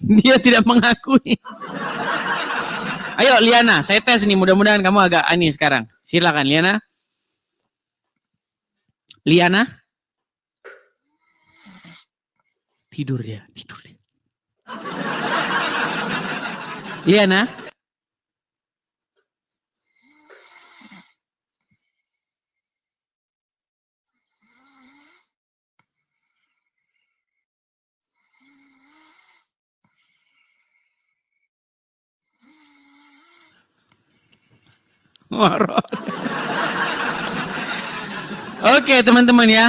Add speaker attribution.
Speaker 1: Dia tidak mengakui. Ayo Liana, saya tes nih. Mudah-mudahan kamu agak aneh sekarang. Silakan Liana. Liana. Tidur dia. Liana. Oke teman-teman ya.